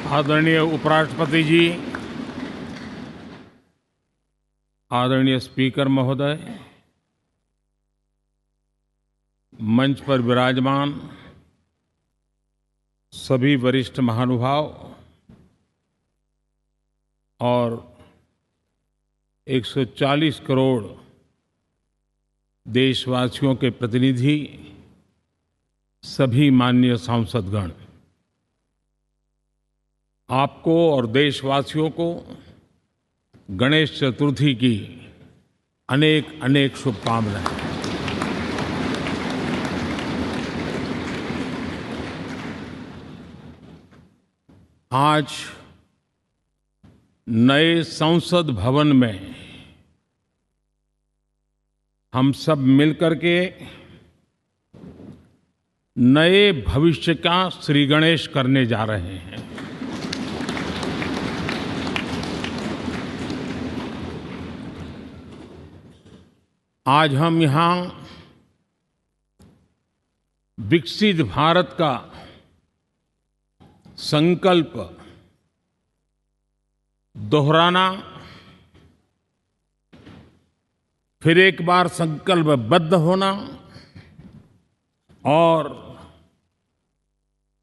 आदरणीय उपराष्ट्रपति जी, आदरणीय स्पीकर महोदय, मंच पर विराजमान सभी वरिष्ठ महानुभाव और 140 करोड़ देशवासियों के प्रतिनिधि, सभी माननीय सांसदगण, आपको और देशवासियों को गणेश चतुर्थी की अनेक अनेक शुभकामनाएं। आज नए संसद भवन में हम सब मिलकर के नए भविष्य का श्री गणेश करने जा रहे हैं। आज हम यहाँ विकसित भारत का संकल्प दोहराना, फिर एक बार संकल्पबद्ध होना और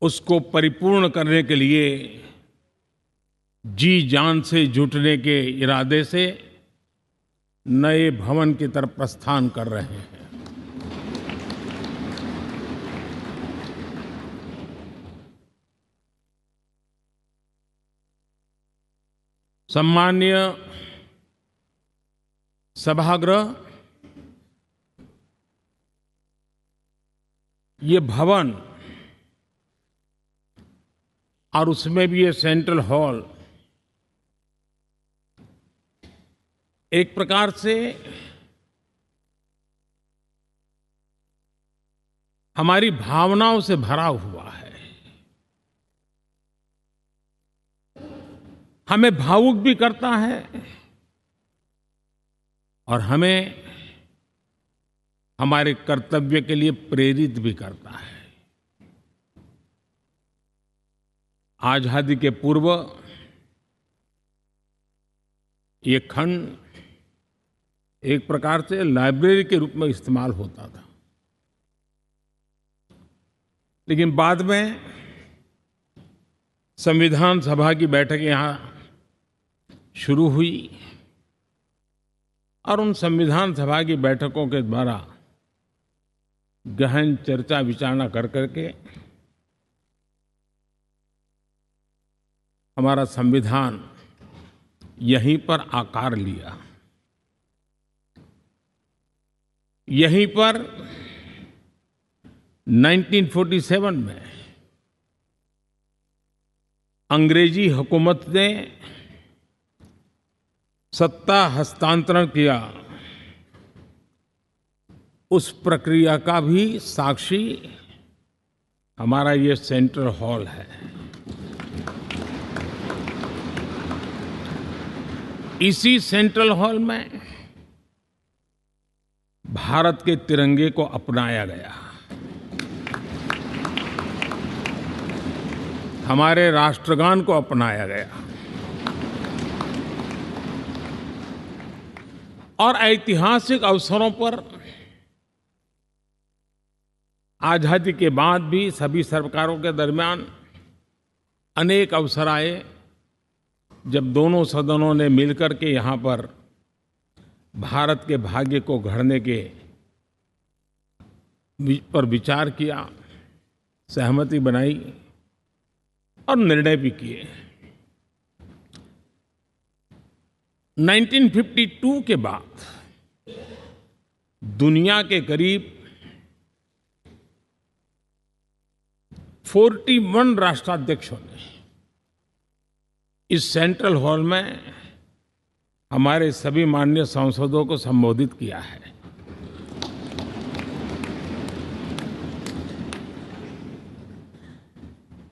उसको परिपूर्ण करने के लिए जी जान से जुटने के इरादे से नए भवन की तरफ प्रस्थान कर रहे हैं। सम्माननीय सभागृह, ये भवन और उसमें भी ये सेंट्रल हॉल एक प्रकार से हमारी भावनाओं से भरा हुआ है। हमें भावुक भी करता है और हमें हमारे कर्तव्य के लिए प्रेरित भी करता है। आजादी के पूर्व ये खंड एक प्रकार से लाइब्रेरी के रूप में इस्तेमाल होता था, लेकिन बाद में संविधान सभा की बैठक यहाँ शुरू हुई और उन संविधान सभा की बैठकों के द्वारा गहन चर्चा विचारणा कर करके हमारा संविधान यहीं पर आकार लिया। यहीं पर 1947 में अंग्रेजी हुकूमत ने सत्ता हस्तांतरण किया, उस प्रक्रिया का भी साक्षी हमारा ये सेंट्रल हॉल है। इसी सेंट्रल हॉल में भारत के तिरंगे को अपनाया गया, हमारे राष्ट्रगान को अपनाया गया और ऐतिहासिक अवसरों पर आजादी के बाद भी सभी सरकारों के दरमियान अनेक अवसर आए जब दोनों सदनों ने मिलकर के यहाँ पर भारत के भाग्य को गढ़ने के पर विचार किया, सहमति बनाई और निर्णय भी किए। 1952 के बाद दुनिया के करीब 41 राष्ट्राध्यक्षों ने इस सेंट्रल हॉल में हमारे सभी माननीय सांसदों को संबोधित किया है।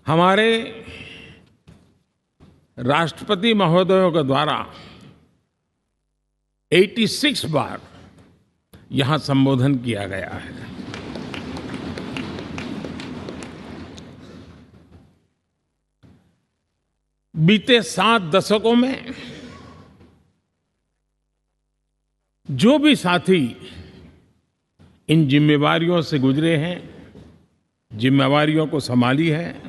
हमारे राष्ट्रपति महोदयों के द्वारा 86 बार यहां संबोधन किया गया है। बीते 7 दशकों में जो भी साथी इन जिम्मेवारियों से गुजरे हैं, जिम्मेवारियों को संभाली है,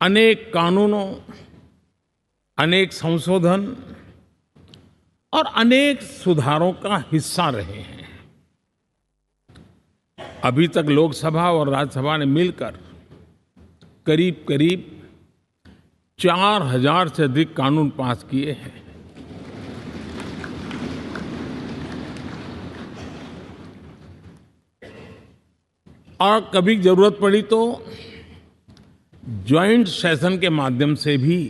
अनेक कानूनों, अनेक संशोधन और अनेक सुधारों का हिस्सा रहे हैं। अभी तक लोकसभा और राज्यसभा ने मिलकर करीब-करीब 4000 से अधिक कानून पास किए हैं। और कभी जरूरत पड़ी तो जॉइंट सेशन के माध्यम से भी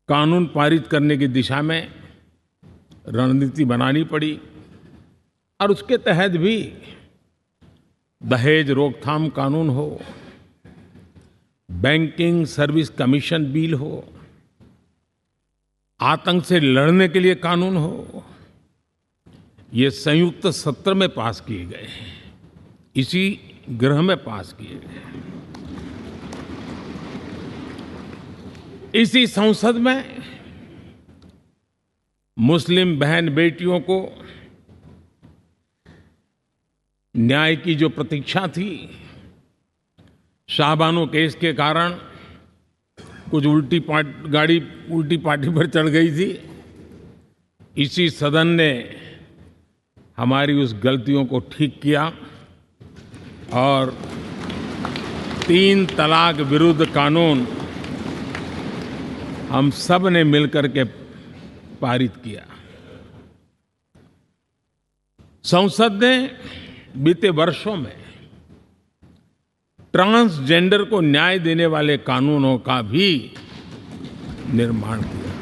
कानून पारित करने की दिशा में रणनीति बनानी पड़ी और उसके तहत भी दहेज रोकथाम कानून हो, बैंकिंग सर्विस कमीशन बिल हो, आतंक से लड़ने के लिए कानून हो, ये संयुक्त सत्र में पास किए गए हैं, इसी गृह में पास किए गए। इसी संसद में मुस्लिम बहन बेटियों को न्याय की जो प्रतीक्षा थी, शाहबानो केस के कारण कुछ गाड़ी उल्टी पार्टी पर चढ़ गई थी। इसी सदन ने हमारी उस गलतियों को ठीक किया और 3 तलाक विरुद्ध कानून हम सब ने मिलकर के पारित किया। संसद ने बीते वर्षों में ट्रांसजेंडर को न्याय देने वाले कानूनों का भी निर्माण किया।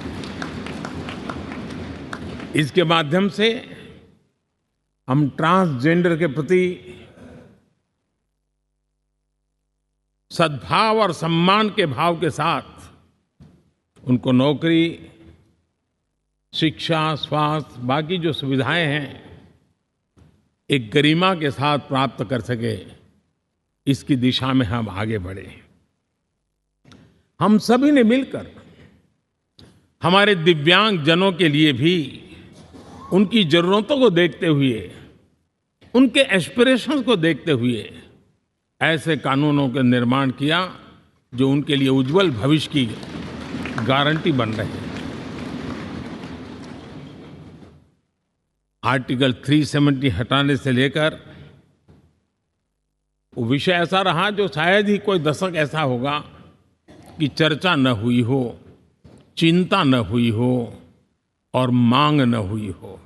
इसके माध्यम से हम ट्रांसजेंडर के प्रति सद्भाव और सम्मान के भाव के साथ उनको नौकरी, शिक्षा, स्वास्थ्य, बाकी जो सुविधाएं हैं, एक गरिमा के साथ प्राप्त कर सके, इसकी दिशा में हम आगे बढ़े। हम सभी ने मिलकर हमारे दिव्यांग जनों के लिए भी उनकी जरूरतों को देखते हुए, उनके एस्पिरेशंस को देखते हुए ऐसे कानूनों का निर्माण किया जो उनके लिए उज्जवल भविष्य की गारंटी बन रहे हैं। आर्टिकल 370 हटाने से लेकर वो विषय ऐसा रहा जो शायद ही कोई दशक ऐसा होगा कि चर्चा न हुई हो, चिंता न हुई हो और मांग न हुई हो।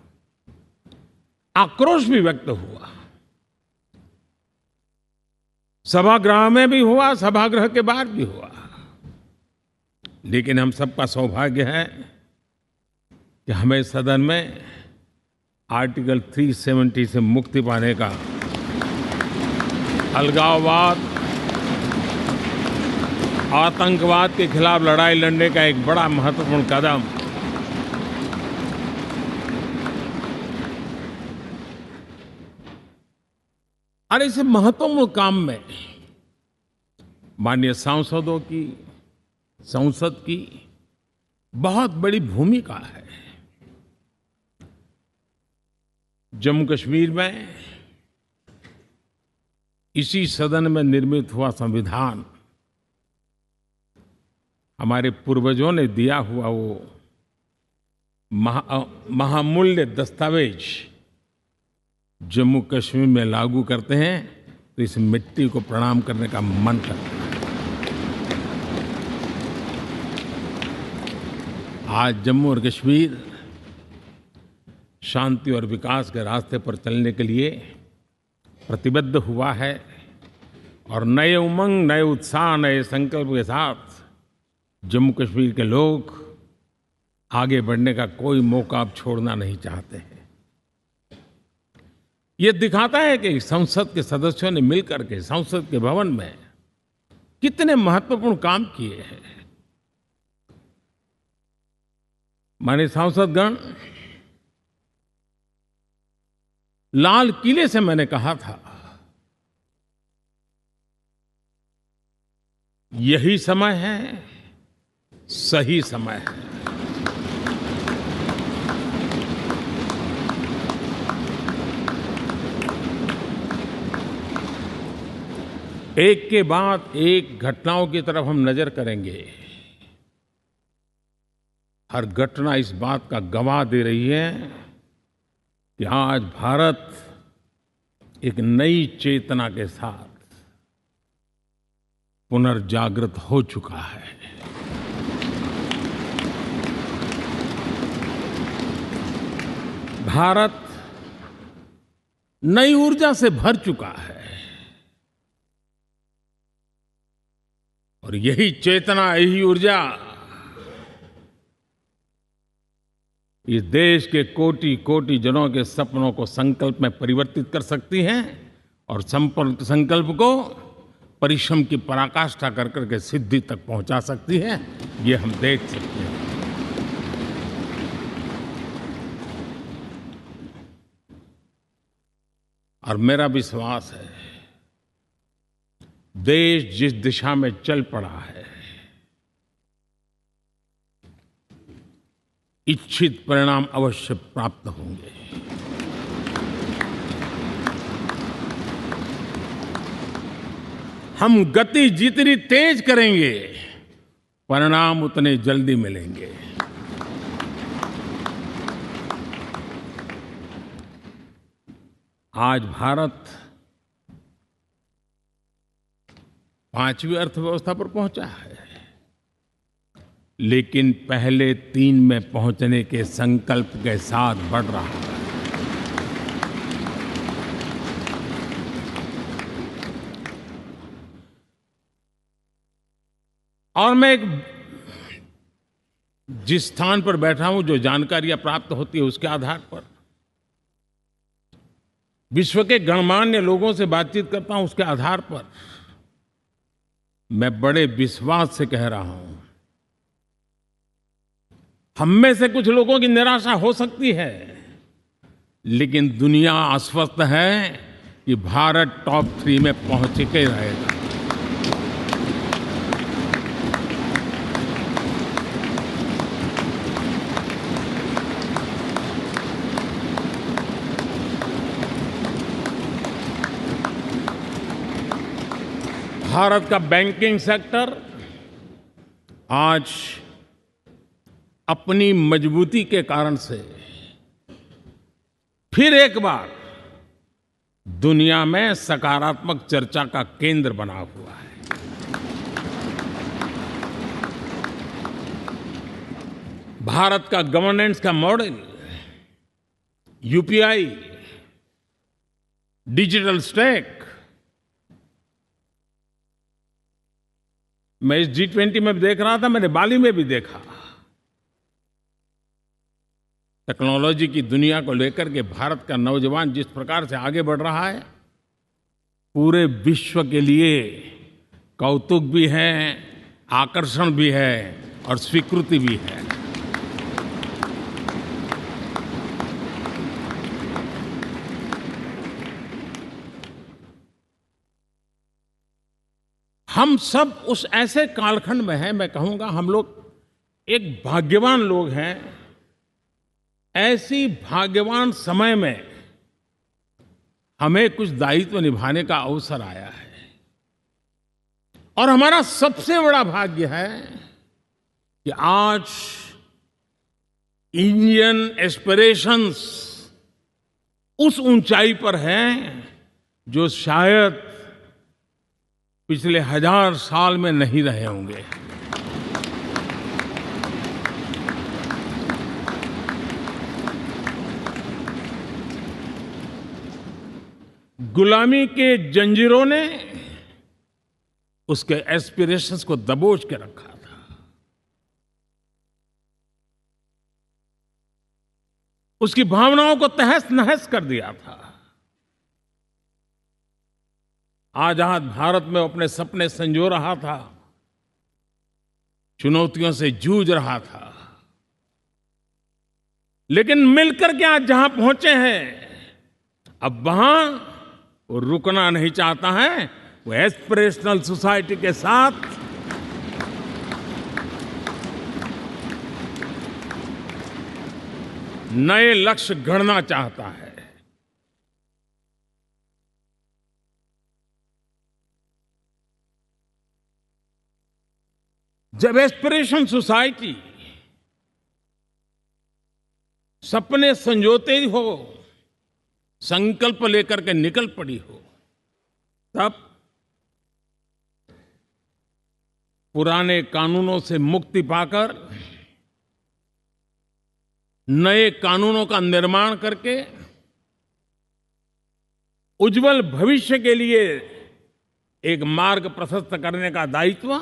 आक्रोश भी व्यक्त हुआ, सभागृह में भी हुआ, सभागृह के बाहर भी हुआ। लेकिन हम सबका सौभाग्य है कि हमें सदन में आर्टिकल 370 से मुक्ति पाने का, अलगाववाद, आतंकवाद के खिलाफ लड़ाई लड़ने का एक बड़ा महत्वपूर्ण कदम और इस महत्वपूर्ण काम में माननीय सांसदों की, संसद की बहुत बड़ी भूमिका है। जम्मू कश्मीर में इसी सदन में निर्मित हुआ संविधान हमारे पूर्वजों ने दिया हुआ वो महामूल्य दस्तावेज जम्मू कश्मीर में लागू करते हैं तो इस मिट्टी को प्रणाम करने का मन करता है। आज जम्मू और कश्मीर शांति और विकास के रास्ते पर चलने के लिए प्रतिबद्ध हुआ है और नए उमंग, नए उत्साह, नए संकल्प के साथ जम्मू कश्मीर के लोग आगे बढ़ने का कोई मौका अब छोड़ना नहीं चाहते हैं। ये दिखाता है कि संसद के सदस्यों ने मिलकर के संसद के भवन में कितने महत्वपूर्ण काम किए हैं। माननीय सांसदगण, लाल किले से मैंने कहा था यही समय है, सही समय है। एक के बाद एक घटनाओं की तरफ हम नजर करेंगे। हर घटना इस बात का गवाह दे रही है कि आज भारत एक नई चेतना के साथ पुनर्जागृत हो चुका है। भारत नई ऊर्जा से भर चुका है और यही चेतना, यही ऊर्जा इस देश के कोटि-कोटि जनों के सपनों को संकल्प में परिवर्तित कर सकती है और संकल्प को परिश्रम की पराकाष्ठा कर करके सिद्धि तक पहुंचा सकती है। ये हम देख सकते हैं। और मेरा विश्वास है, देश जिस दिशा में चल पड़ा है, इच्छित परिणाम अवश्य प्राप्त होंगे। हम गति जितनी तेज करेंगे, परिणाम उतने जल्दी मिलेंगे। आज भारत 5वीं अर्थव्यवस्था पर पहुंचा है, लेकिन पहले 3 में पहुंचने के संकल्प के साथ बढ़ रहा है। और मैं जिस स्थान पर बैठा हूं, जो जानकारियां प्राप्त होती है, उसके आधार पर विश्व के गणमान्य लोगों से बातचीत करता हूं, उसके आधार पर मैं बड़े विश्वास से कह रहा हूं, हम में से कुछ लोगों की निराशा हो सकती है, लेकिन दुनिया आश्वस्त है कि भारत टॉप 3 में पहुंच के रहेगा। भारत का बैंकिंग सेक्टर आज अपनी मजबूती के कारण से फिर एक बार दुनिया में सकारात्मक चर्चा का केंद्र बना हुआ है। भारत का गवर्नेंस का मॉडल, यूपीआई, डिजिटल स्टैक, मैं इस G20 में भी देख रहा था, मैंने बाली में भी देखा। टेक्नोलॉजी की दुनिया को लेकर के भारत का नौजवान जिस प्रकार से आगे बढ़ रहा है, पूरे विश्व के लिए कौतुक भी है, आकर्षण भी है और स्वीकृति भी है। हम सब उस ऐसे कालखंड में हैं, मैं कहूंगा हम लोग एक भाग्यवान लोग हैं। ऐसी भाग्यवान समय में हमें कुछ दायित्व निभाने का अवसर आया है और हमारा सबसे बड़ा भाग्य है कि आज इंडियन एस्पिरेशंस उस ऊंचाई पर हैं जो शायद पिछले 1000 साल में नहीं रहे होंगे। गुलामी के जंजीरों ने उसके एस्पिरेशंस को दबोच के रखा था। उसकी भावनाओं को तहस नहस कर दिया था। आजाद भारत में अपने सपने संजो रहा था, चुनौतियों से जूझ रहा था, लेकिन मिलकर के आज जहां पहुंचे हैं, अब वहां वो रुकना नहीं चाहता है। वो एस्पिरेशनल सोसाइटी के साथ नए लक्ष्य गढ़ना चाहता है। जब एस्पिरेशन सोसाइटी सपने संजोते ही हो, संकल्प लेकर के निकल पड़ी हो, तब पुराने कानूनों से मुक्ति पाकर नए कानूनों का निर्माण करके उज्जवल भविष्य के लिए एक मार्ग प्रशस्त करने का दायित्व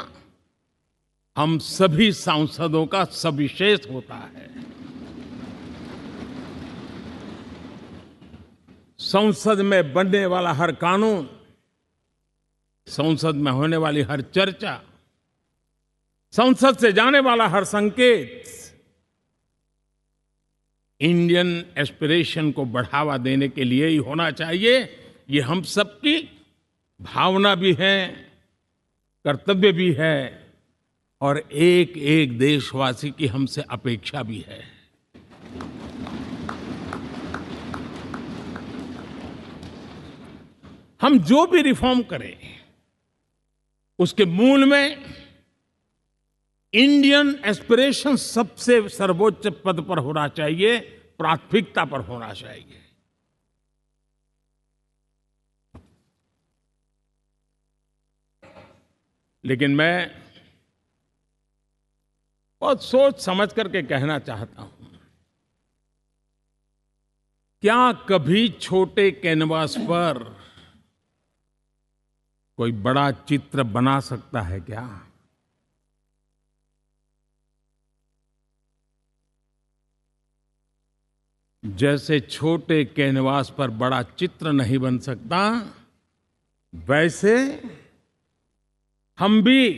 हम सभी सांसदों का सविशेष होता है। संसद में बनने वाला हर कानून, संसद में होने वाली हर चर्चा, संसद से जाने वाला हर संकेत इंडियन एस्पिरेशन को बढ़ावा देने के लिए ही होना चाहिए। ये हम सबकी भावना भी है, कर्तव्य भी है और एक एक देशवासी की हमसे अपेक्षा भी है। हम जो भी रिफॉर्म करें उसके मूल में इंडियन एस्पिरेशन सबसे सर्वोच्च पद पर होना चाहिए, प्राथमिकता पर होना चाहिए। लेकिन मैं बहुत सोच समझ करके कहना चाहता हूं, क्या कभी छोटे कैनवास पर कोई बड़ा चित्र बना सकता है क्या? जैसे छोटे कैनवास पर बड़ा चित्र नहीं बन सकता, वैसे हम भी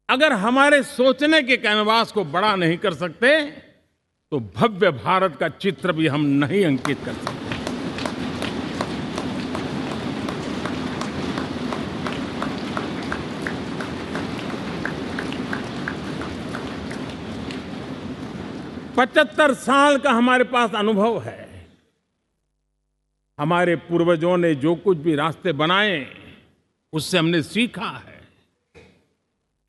अगर हमारे सोचने के कैनवास को बड़ा नहीं कर सकते तो भव्य भारत का चित्र भी हम नहीं अंकित कर सकते। पचहत्तर साल का हमारे पास अनुभव है। हमारे पूर्वजों ने जो कुछ भी रास्ते बनाए उससे हमने सीखा है।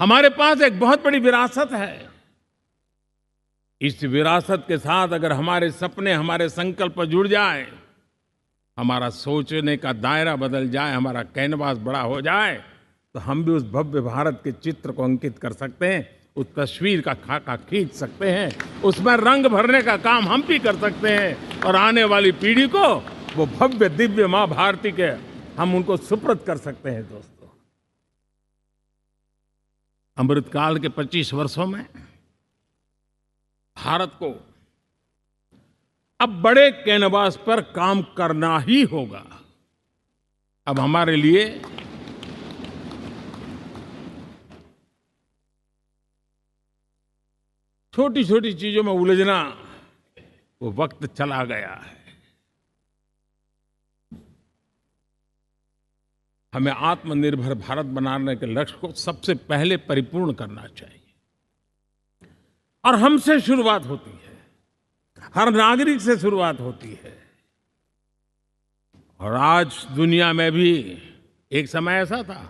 हमारे पास एक बहुत बड़ी विरासत है। इस विरासत के साथ अगर हमारे सपने, हमारे संकल्प जुड़ जाए, हमारा सोचने का दायरा बदल जाए, हमारा कैनवास बड़ा हो जाए, तो हम भी उस भव्य भारत के चित्र को अंकित कर सकते हैं, उस तस्वीर का खाका खींच सकते हैं, उसमें रंग भरने का काम हम भी कर सकते हैं और आने वाली पीढ़ी को वो भव्य दिव्य मां भारती के हम उनको सुपुर्द कर सकते हैं। दोस्तों, अमृतकाल के 25 वर्षों में भारत को अब बड़े कैनवास पर काम करना ही होगा। अब हमारे लिए छोटी छोटी चीजों में उलझना वो वक्त चला गया है। हमें आत्मनिर्भर भारत बनाने के लक्ष्य को सबसे पहले परिपूर्ण करना चाहिए और हमसे शुरुआत होती है, हर नागरिक से शुरुआत होती है। और आज दुनिया में भी एक समय ऐसा था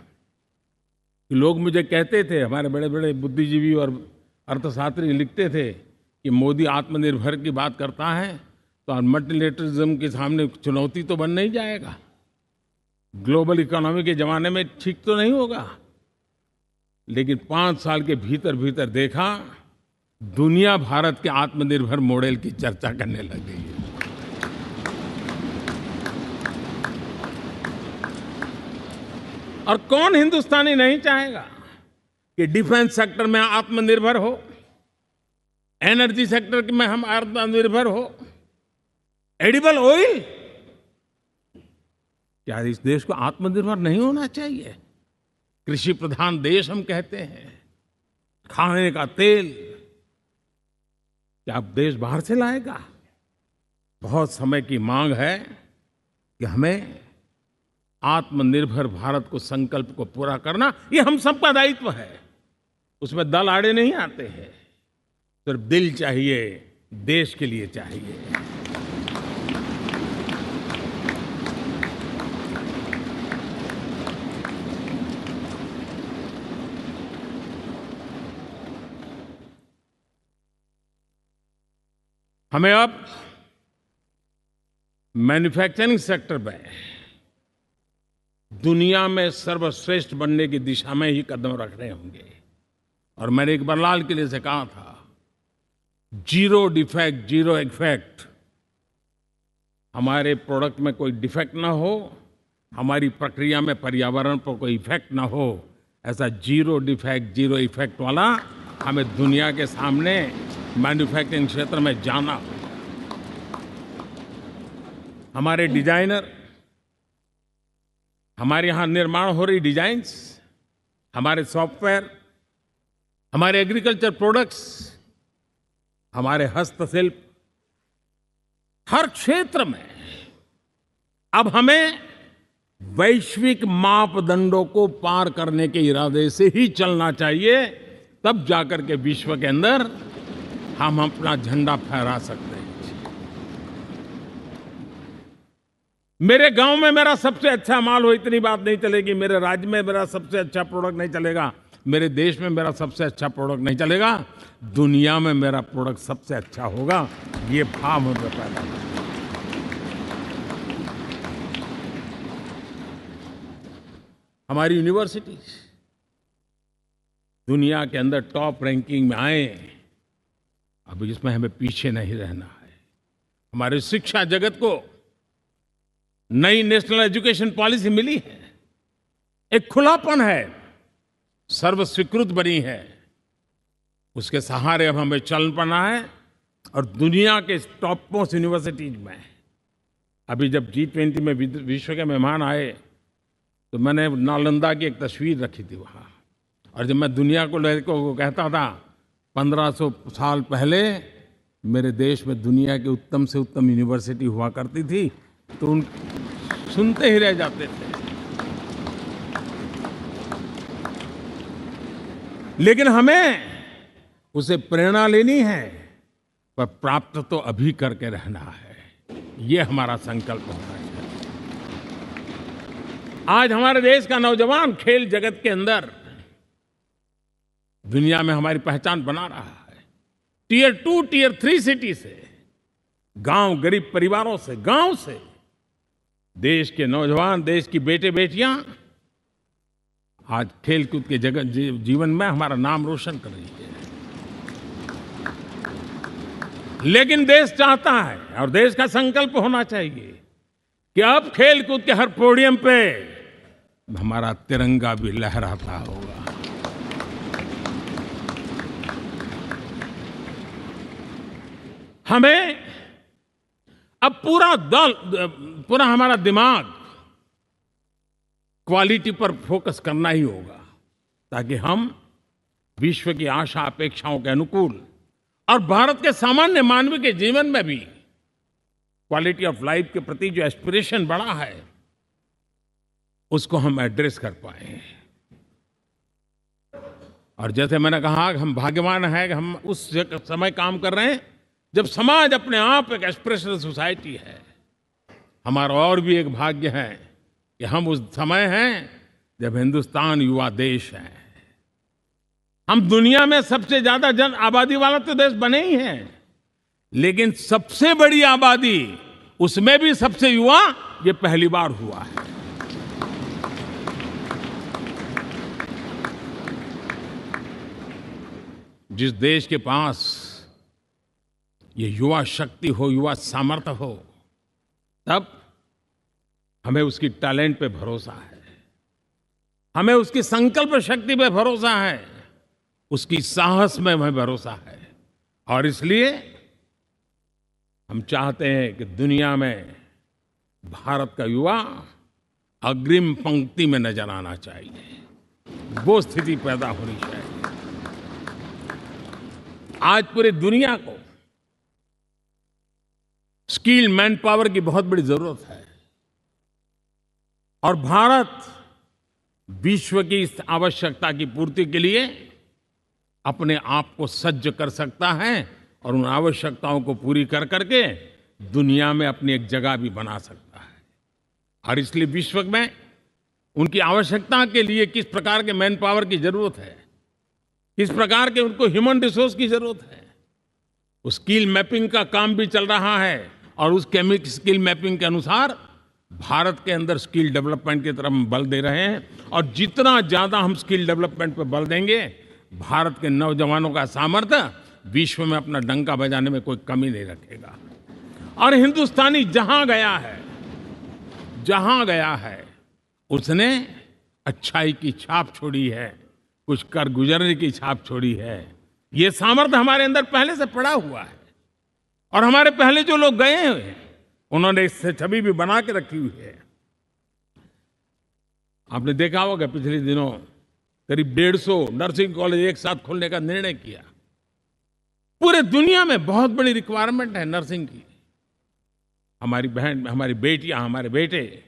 कि लोग मुझे कहते थे, हमारे बड़े बड़े बुद्धिजीवी और अर्थशास्त्री लिखते थे कि मोदी आत्मनिर्भर की बात करता है तो मल्टीलेटरलिज्म के सामने चुनौती तो बन नहीं जाएगा, ग्लोबल इकोनॉमी के जमाने में ठीक तो नहीं होगा। लेकिन 5 साल के भीतर भीतर देखा, दुनिया भारत के आत्मनिर्भर मॉडल की चर्चा करने लग गई है। और कौन हिंदुस्तानी नहीं चाहेगा कि डिफेंस सेक्टर में आत्मनिर्भर हो, एनर्जी सेक्टर में हम आत्मनिर्भर हो, एडिबल ऑयल, क्या इस देश को आत्मनिर्भर नहीं होना चाहिए? कृषि प्रधान देश हम कहते हैं, खाने का तेल क्या अब देश बाहर से लाएगा? बहुत समय की मांग है कि हमें आत्मनिर्भर भारत को संकल्प को पूरा करना, ये हम सबका दायित्व है। उसमें दल आड़े नहीं आते हैं, सिर्फ दिल चाहिए, देश के लिए चाहिए। हमें अब मैन्युफैक्चरिंग सेक्टर में दुनिया में सर्वश्रेष्ठ बनने की दिशा में ही कदम रखने होंगे। और मैंने एक बार लाल किले से कहा था, जीरो डिफेक्ट जीरो इफेक्ट। हमारे प्रोडक्ट में कोई डिफेक्ट ना हो, हमारी प्रक्रिया में पर्यावरण पर कोई इफेक्ट ना हो, ऐसा जीरो डिफेक्ट जीरो इफेक्ट वाला हमें दुनिया के सामने मैन्युफैक्चरिंग क्षेत्र में जाना हो। हमारे डिजाइनर, हमारे यहाँ निर्माण हो रही डिजाइन्स, हमारे सॉफ्टवेयर, हमारे एग्रीकल्चर प्रोडक्ट्स, हमारे हस्तशिल्प, हर क्षेत्र में अब हमें वैश्विक मापदंडों को पार करने के इरादे से ही चलना चाहिए। तब जाकर के विश्व के अंदर हम अपना झंडा फहरा सकते हैं। मेरे गांव में मेरा सबसे अच्छा माल हो, इतनी बात नहीं चलेगी। मेरे राज्य में मेरा सबसे अच्छा प्रोडक्ट नहीं चलेगा। मेरे देश में मेरा सबसे अच्छा प्रोडक्ट नहीं चलेगा। दुनिया में मेरा प्रोडक्ट सबसे अच्छा होगा। ये भाव मुझे पैदा होगा। हमारी यूनिवर्सिटीज दुनिया के अंदर टॉप रैंकिंग में आए, अब इसमें हमें पीछे नहीं रहना है। हमारे शिक्षा जगत को नई नेशनल एजुकेशन पॉलिसी मिली है, एक खुलापन है, सर्वस्वीकृत बनी है। उसके सहारे अब हमें चल पड़ना है। और दुनिया के टॉप मोस्ट यूनिवर्सिटीज में अभी जब G20 में विश्व के मेहमान आए तो मैंने नालंदा की एक तस्वीर रखी थी वहाँ। और जब मैं दुनिया को कहता था 1500 साल पहले मेरे देश में दुनिया की उत्तम से उत्तम यूनिवर्सिटी हुआ करती थी, तो उन सुनते ही रह जाते थे। लेकिन हमें उसे प्रेरणा लेनी है, पर प्राप्त तो अभी करके रहना है। ये हमारा संकल्प होना चाहिए। आज हमारे देश का नौजवान खेल जगत के अंदर दुनिया में हमारी पहचान बना रहा है। टियर 2, टियर 3 सिटी से, गांव, गरीब परिवारों से, गांव से देश के नौजवान, देश की बेटे बेटियां आज खेलकूद के जगत जीवन में हमारा नाम रोशन कर रही है। लेकिन देश चाहता है और देश का संकल्प होना चाहिए कि अब खेलकूद के हर पोडियम पे हमारा तिरंगा भी लहराता होगा। हमें अब पूरा हमारा दिमाग क्वालिटी पर फोकस करना ही होगा, ताकि हम विश्व की आशा अपेक्षाओं के अनुकूल और भारत के सामान्य मानव के जीवन में भी क्वालिटी ऑफ लाइफ के प्रति जो एस्पिरेशन बढ़ा है, उसको हम एड्रेस कर पाए। और जैसे मैंने कहा कि हम भाग्यवान हैं कि हम उस समय काम कर रहे हैं जब समाज अपने आप एक एस्पिरेशनल सोसाइटी है। हमारा और भी एक भाग्य है कि हम उस समय हैं जब हिंदुस्तान युवा देश है। हम दुनिया में सबसे ज्यादा जन आबादी वाला तो देश बने ही हैं, लेकिन सबसे बड़ी आबादी, उसमें भी सबसे युवा, ये पहली बार हुआ है। जिस देश के पास ये युवा शक्ति हो, युवा सामर्थ्य हो, तब हमें उसकी टैलेंट पे भरोसा है, हमें उसकी संकल्प शक्ति पे भरोसा है, उसकी साहस में हमें भरोसा है। और इसलिए हम चाहते हैं कि दुनिया में भारत का युवा अग्रिम पंक्ति में नजर आना चाहिए। वो स्थिति पैदा होनी चाहिए। आज पूरी दुनिया को स्किल मैन पावर की बहुत बड़ी जरूरत है, और भारत विश्व की इस आवश्यकता की पूर्ति के लिए अपने आप को सज्ज कर सकता है और उन आवश्यकताओं को पूरी कर करके दुनिया में अपनी एक जगह भी बना सकता है। और इसलिए विश्व में उनकी आवश्यकता के लिए किस प्रकार के मैन पावर की जरूरत है, किस प्रकार के उनको ह्यूमन रिसोर्स की जरूरत है, उस स्किल मैपिंग का काम भी चल रहा है। और उस स्किल मैपिंग के अनुसार भारत के अंदर स्किल डेवलपमेंट की तरफ हम बल दे रहे हैं। और जितना ज्यादा हम स्किल डेवलपमेंट पर बल देंगे, भारत के नौजवानों का सामर्थ्य विश्व में अपना डंका बजाने में कोई कमी नहीं रखेगा। और हिंदुस्तानी जहां गया है उसने अच्छाई की छाप छोड़ी है, कुछ कर गुजरने की छाप छोड़ी है। ये सामर्थ्य हमारे अंदर पहले से पड़ा हुआ है। और हमारे पहले जो लोग गए हैं उन्होंने इससे छवि भी बना के रखी हुई है। आपने देखा होगा पिछले दिनों करीब 150 नर्सिंग कॉलेज एक साथ खोलने का निर्णय किया। पूरे दुनिया में बहुत बड़ी रिक्वायरमेंट है नर्सिंग की। हमारी बहन, हमारी बेटियां, हमारे बेटे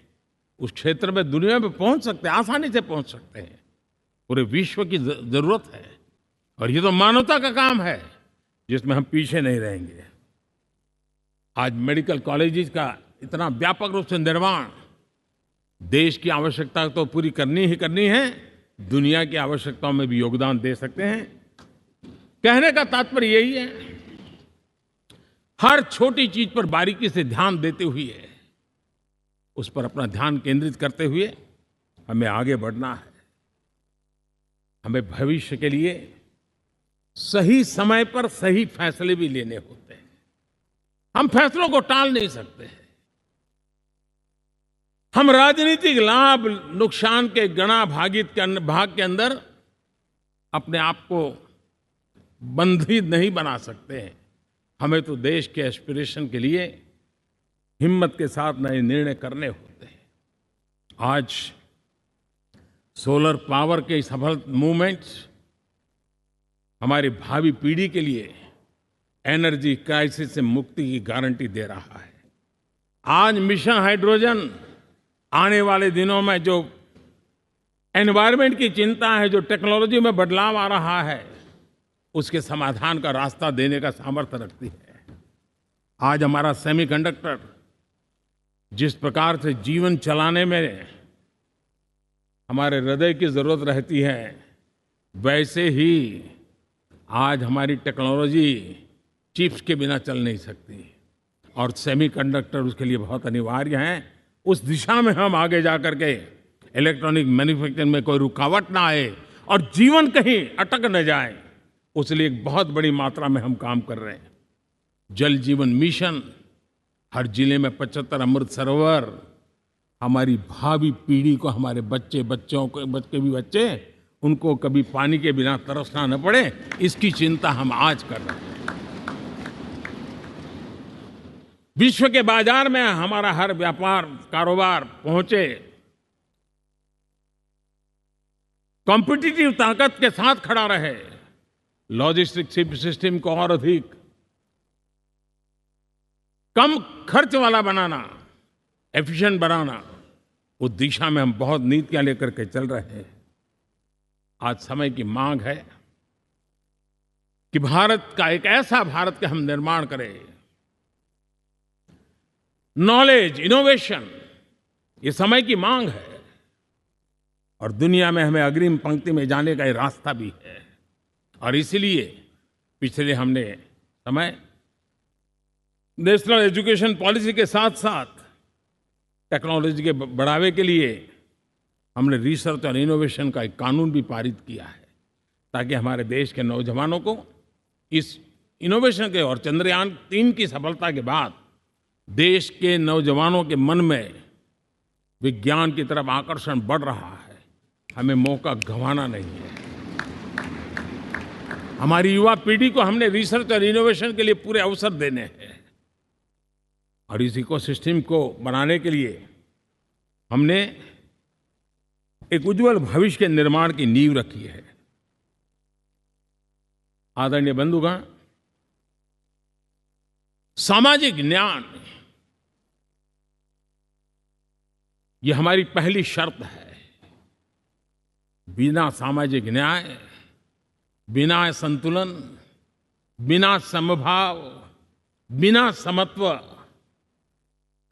उस क्षेत्र में दुनिया में पहुंच सकते हैं, आसानी से पहुंच सकते हैं। पूरे विश्व की जरूरत है। और ये तो मानवता का काम है जिसमें हम पीछे नहीं रहेंगे। आज मेडिकल कॉलेजेस का इतना व्यापक रूप से निर्माण, देश की आवश्यकता तो पूरी करनी ही करनी है, दुनिया की आवश्यकताओं में भी योगदान दे सकते हैं। कहने का तात्पर्य यही है, हर छोटी चीज पर बारीकी से ध्यान देते हुए, उस पर अपना ध्यान केंद्रित करते हुए हमें आगे बढ़ना है। हमें भविष्य के लिए सही समय पर सही फैसले भी लेने होते हैं। हम फैसलों को टाल नहीं सकते। हम राजनीतिक लाभ नुकसान के गणा भाग के अंदर अपने आप को बंधी नहीं बना सकते हैं। हमें तो देश के एस्पिरेशन के लिए हिम्मत के साथ नए निर्णय करने होते हैं। आज सोलर पावर के सफल मूवमेंट्स हमारी भावी पीढ़ी के लिए एनर्जी क्राइसिस से मुक्ति की गारंटी दे रहा है। आज मिशन हाइड्रोजन आने वाले दिनों में जो एनवायरनमेंट की चिंता है, जो टेक्नोलॉजी में बदलाव आ रहा है, उसके समाधान का रास्ता देने का सामर्थ्य रखती है। आज हमारा सेमीकंडक्टर जिस प्रकार से जीवन चलाने में हमारे हृदय की जरूरत रहती है, वैसे ही आज हमारी टेक्नोलॉजी चिप्स के बिना चल नहीं सकती। और सेमीकंडक्टर उसके लिए बहुत अनिवार्य हैं। उस दिशा में हम आगे जाकर के इलेक्ट्रॉनिक मैन्युफैक्चरिंग में कोई रुकावट ना आए और जीवन कहीं अटक न जाए, उसलिए एक बहुत बड़ी मात्रा में हम काम कर रहे हैं। जल जीवन मिशन, हर जिले में 75 अमृत सरोवर, हमारी भावी पीढ़ी को, हमारे बच्चे उनको कभी पानी के बिना तरसना न पड़े, इसकी चिंता हम आज कर रहे हैं। विश्व के बाजार में हमारा हर व्यापार कारोबार पहुंचे, कॉम्पिटिटिव ताकत के साथ खड़ा रहे, लॉजिस्टिक सिस्टम को और अधिक कम खर्च वाला बनाना, एफिशिएंट बनाना, उस दिशा में हम बहुत नीतियां लेकर के चल रहे हैं। आज समय की मांग है कि भारत का एक ऐसा भारत का हम निर्माण करें। नॉलेज, इनोवेशन, ये समय की मांग है और दुनिया में हमें अग्रिम पंक्ति में जाने का ये रास्ता भी है। और इसलिए पिछले हमने समय नेशनल एजुकेशन पॉलिसी के साथ साथ टेक्नोलॉजी के बढ़ावे के लिए हमने रिसर्च और इनोवेशन का एक कानून भी पारित किया है, ताकि हमारे देश के नौजवानों को इस इनोवेशन के और चंद्रयान 3 की सफलता के बाद देश के नौजवानों के मन में विज्ञान की तरफ आकर्षण बढ़ रहा है। हमें मौका गंवाना नहीं है। हमारी युवा पीढ़ी को हमने रिसर्च और इनोवेशन के लिए पूरे अवसर देने हैं और इस इकोसिस्टम को बनाने के लिए हमने एक उज्जवल भविष्य के निर्माण की नींव रखी है। आदरणीय बंधुगण, सामाजिक न्याय ये हमारी पहली शर्त है। बिना सामाजिक न्याय, बिना संतुलन, बिना समभाव, बिना समत्व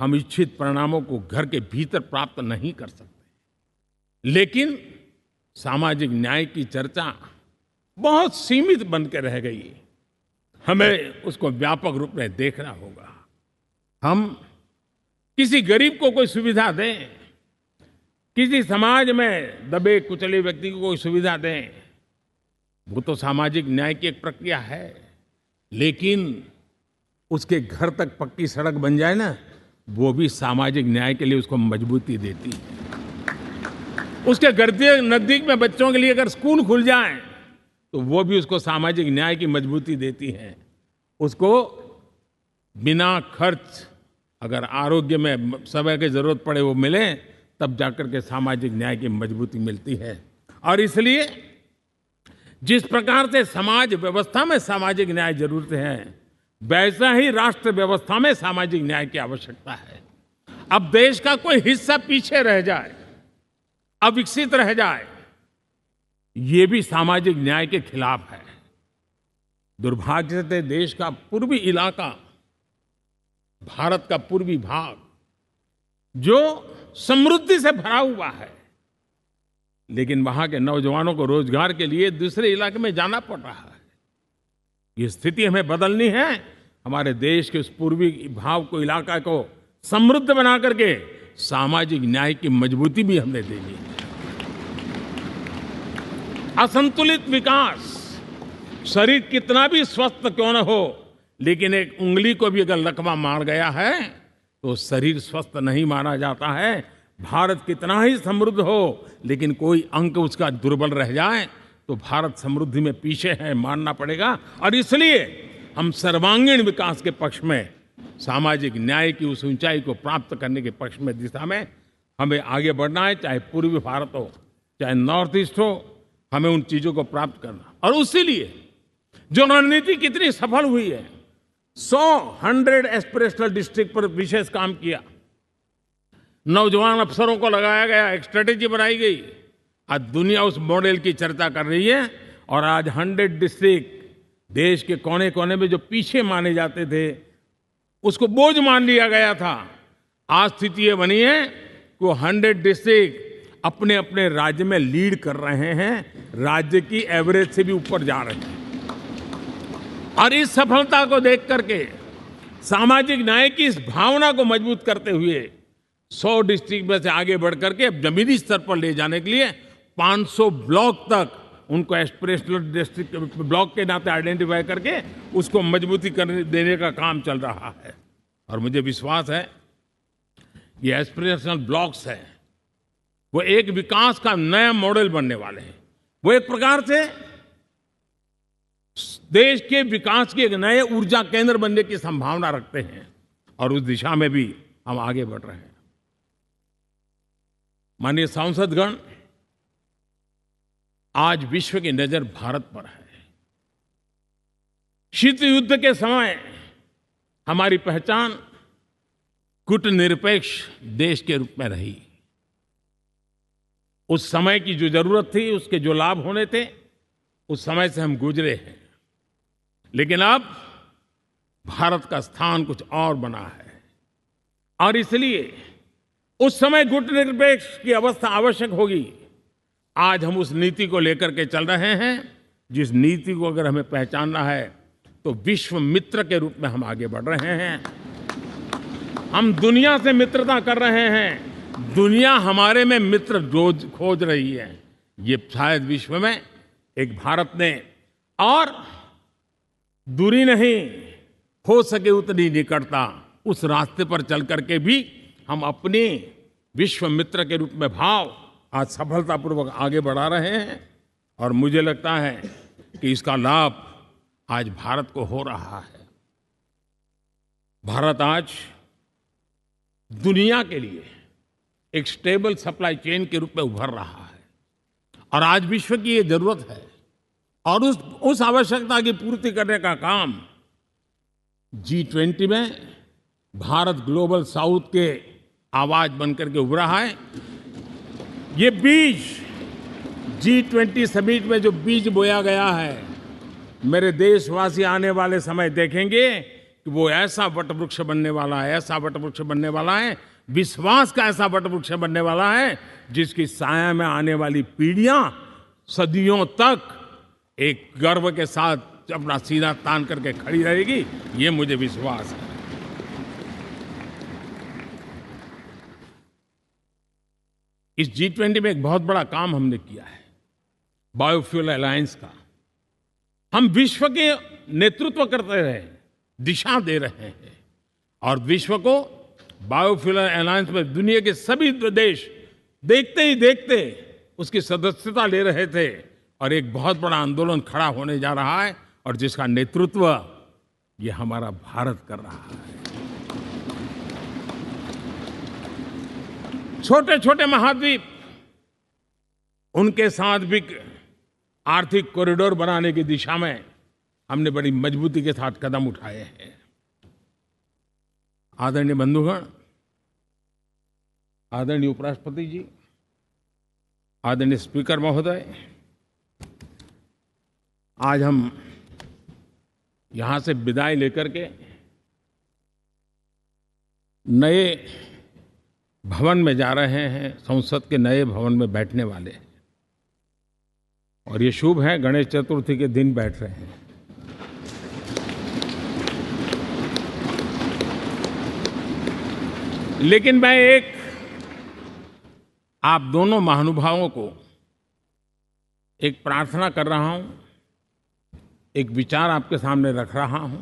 हम इच्छित परिणामों को घर के भीतर प्राप्त नहीं कर सकते। लेकिन सामाजिक न्याय की चर्चा बहुत सीमित बन के रह गई। हमें उसको व्यापक रूप में देखना होगा। हम किसी गरीब को कोई सुविधा दें, किसी समाज में दबे कुचले व्यक्ति को कोई सुविधा दें, वो तो सामाजिक न्याय की एक प्रक्रिया है। लेकिन उसके घर तक पक्की सड़क बन जाए ना, वो भी सामाजिक न्याय के लिए उसको मजबूती देती है। उसके घर के नजदीक में बच्चों के लिए अगर स्कूल खुल जाए तो वो भी उसको सामाजिक न्याय की मजबूती देती है। उसको बिना खर्च अगर आरोग्य में समय की जरूरत पड़े वो मिले, तब जाकर के सामाजिक न्याय की मजबूती मिलती है। और इसलिए जिस प्रकार से समाज व्यवस्था में सामाजिक न्याय जरूरत है, वैसा ही राष्ट्र व्यवस्था में सामाजिक न्याय की आवश्यकता है। अब देश का कोई हिस्सा पीछे रह जाए, अविकसित रह जाए, ये भी सामाजिक न्याय के खिलाफ है। दुर्भाग्य से देश का पूर्वी इलाका, भारत का पूर्वी भाग जो समृद्धि से भरा हुआ है, लेकिन वहां के नौजवानों को रोजगार के लिए दूसरे इलाके में जाना पड़ रहा है। ये स्थिति हमें बदलनी है। हमारे देश के उस पूर्वी भाग को, इलाका को समृद्ध बना करके सामाजिक न्याय की मजबूती भी हमने देनी है। असंतुलित विकास, शरीर कितना भी स्वस्थ क्यों न हो, लेकिन एक उंगली को भी अगर लकवा मार गया है तो शरीर स्वस्थ नहीं माना जाता है। भारत कितना ही समृद्ध हो, लेकिन कोई अंग उसका दुर्बल रह जाए तो भारत समृद्धि में पीछे है, मानना पड़ेगा। और इसलिए हम सर्वांगीण विकास के पक्ष में, सामाजिक न्याय की उस ऊंचाई को प्राप्त करने के पक्ष में, दिशा में हमें आगे बढ़ना है। चाहे पूर्वी भारत हो, चाहे नॉर्थ ईस्ट हो, हमें उन चीजों को प्राप्त करना। और उसी लिए जो रणनीति कितनी सफल हुई है, 100 एस्पिरेशनल डिस्ट्रिक्ट पर विशेष काम किया, नौजवान अफसरों को लगाया गया, एक स्ट्रेटेजी बनाई गई। आज दुनिया उस मॉडल की चर्चा कर रही है। और आज 100 डिस्ट्रिक्ट, देश के कोने कोने में जो पीछे माने जाते थे, उसको बोझ मान लिया गया था। आज स्थिति ये बनी है कि वो 100 डिस्ट्रिक्ट अपने अपने राज्य में लीड कर रहे हैं, राज्य की एवरेज से भी ऊपर जा रहे हैं। और इस सफलता को देख करके, सामाजिक न्याय की इस भावना को मजबूत करते हुए 100 डिस्ट्रिक्ट में से आगे बढ़ करके अब जमीनी स्तर पर ले जाने के लिए 500 ब्लॉक तक उनको एस्पिरेशनल डिस्ट्रिक्ट ब्लॉक के नाते आइडेंटिफाई करके उसको मजबूती करने देने का काम चल रहा है। और मुझे विश्वास है ये एस्पिरेशनल ब्लॉक्स हैं, वो एक विकास का नया मॉडल बनने वाले हैं। वो एक प्रकार से देश के विकास के एक नए ऊर्जा केंद्र बनने की संभावना रखते हैं। और उस दिशा में भी हम आगे बढ़ रहे हैं। माननीय सांसदगण, आज विश्व की नजर भारत पर है। शीत युद्ध के समय हमारी पहचान कूटनिरपेक्ष देश के रूप में रही। उस समय की जो जरूरत थी, उसके जो लाभ होने थे, उस समय से हम गुजरे हैं। लेकिन अब भारत का स्थान कुछ और बना है। और इसलिए उस समय कूटनिरपेक्ष की अवस्था आवश्यक होगी। आज हम उस नीति को लेकर के चल रहे हैं, जिस नीति को अगर हमें पहचानना है तो विश्व मित्र के रूप में हम आगे बढ़ रहे हैं। हम दुनिया से मित्रता कर रहे हैं, दुनिया हमारे में मित्र खोज रही है। ये शायद विश्व में एक भारत ने, और दूरी नहीं, हो सके उतनी निकटता, उस रास्ते पर चल करके भी हम अपने विश्व मित्र के रूप में भाव आज सफलतापूर्वक आगे बढ़ा रहे हैं। और मुझे लगता है कि इसका लाभ आज भारत को हो रहा है। भारत आज दुनिया के लिए एक स्टेबल सप्लाई चेन के रूप में उभर रहा है। और आज विश्व की ये जरूरत है। और उस आवश्यकता की पूर्ति करने का काम G20 में भारत ग्लोबल साउथ के आवाज बनकर के उभरा है। ये बीज G20 समिट में जो बीज बोया गया है, मेरे देशवासी आने वाले समय देखेंगे कि वो ऐसा वटवृक्ष बनने वाला है, ऐसा वटवृक्ष बनने वाला है, विश्वास का ऐसा वटवृक्ष बनने वाला है जिसकी साया में आने वाली पीढ़ियां सदियों तक एक गर्व के साथ अपना सीना तान करके खड़ी रहेगी। ये मुझे विश्वास है। इस G20 में एक बहुत बड़ा काम हमने किया है, बायोफ्यूल अलायंस का। हम विश्व के नेतृत्व करते रहे, दिशा दे रहे हैं, और विश्व को बायोफ्यूल अलायंस में दुनिया के सभी देश देखते ही देखते उसकी सदस्यता ले रहे थे, और एक बहुत बड़ा आंदोलन खड़ा होने जा रहा है, और जिसका नेतृत्व ये हमारा भारत कर रहा है। छोटे छोटे महाद्वीप, उनके साथ भी आर्थिक कॉरिडोर बनाने की दिशा में हमने बड़ी मजबूती के साथ कदम उठाए हैं। आदरणीय बंधुगण, आदरणीय उपराष्ट्रपति जी, आदरणीय स्पीकर महोदय, आज हम यहां से विदाई लेकर के नए भवन में जा रहे हैं, संसद के नए भवन में बैठने वाले हैं, और ये शुभ है, गणेश चतुर्थी के दिन बैठ रहे हैं। लेकिन मैं एक आप दोनों महानुभावों को एक प्रार्थना कर रहा हूं, एक विचार आपके सामने रख रहा हूं।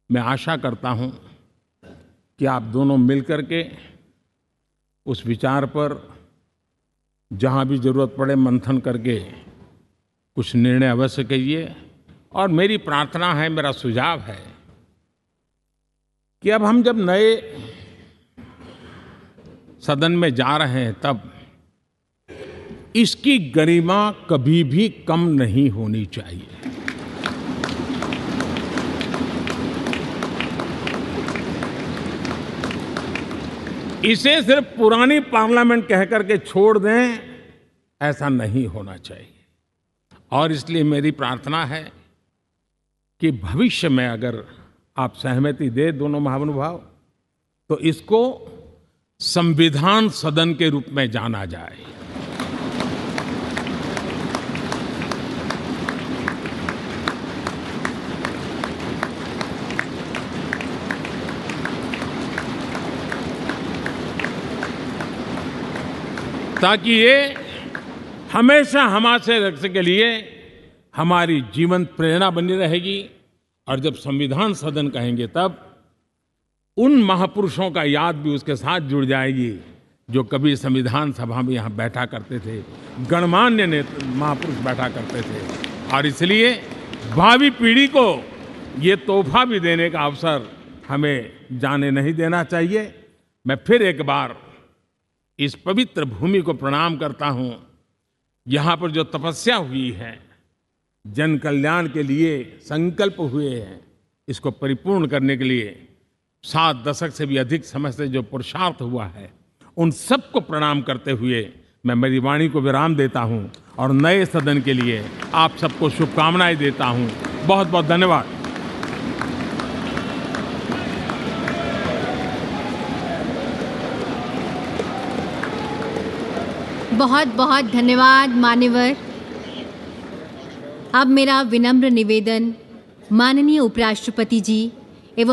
मैं आशा करता हूं कि आप दोनों मिलकर के उस विचार पर जहां भी जरूरत पड़े मंथन करके कुछ निर्णय अवश्य कीजिए। और मेरी प्रार्थना है, मेरा सुझाव है कि अब हम जब नए सदन में जा रहे हैं, तब इसकी गरिमा कभी भी कम नहीं होनी चाहिए। इसे सिर्फ पुरानी पार्लियामेंट कह करके छोड़ दें, ऐसा नहीं होना चाहिए। और इसलिए मेरी प्रार्थना है कि भविष्य में अगर आप सहमति दे दोनों महानुभाव, तो इसको संविधान सदन के रूप में जाना जाए। ताकि ये हमेशा हमारे रक्षा के लिए हमारी जीवन प्रेरणा बनी रहेगी। और जब संविधान सदन कहेंगे, तब उन महापुरुषों का याद भी उसके साथ जुड़ जाएगी जो कभी संविधान सभा में यहाँ बैठा करते थे, गणमान्य महापुरुष बैठा करते थे। और इसलिए भावी पीढ़ी को ये तोहफा भी देने का अवसर हमें जाने नहीं देना चाहिए। मैं फिर एक बार इस पवित्र भूमि को प्रणाम करता हूं। यहाँ पर जो तपस्या हुई है, जन कल्याण के लिए संकल्प हुए हैं, इसको परिपूर्ण करने के लिए 7 दशक से भी अधिक समय से जो पुरुषार्थ हुआ है, उन सबको प्रणाम करते हुए मैं मेरी वाणी को विराम देता हूं और नए सदन के लिए आप सबको शुभकामनाएं देता हूं। बहुत बहुत धन्यवाद। बहुत बहुत धन्यवाद मान्यवर। अब मेरा विनम्र निवेदन माननीय उपराष्ट्रपति जी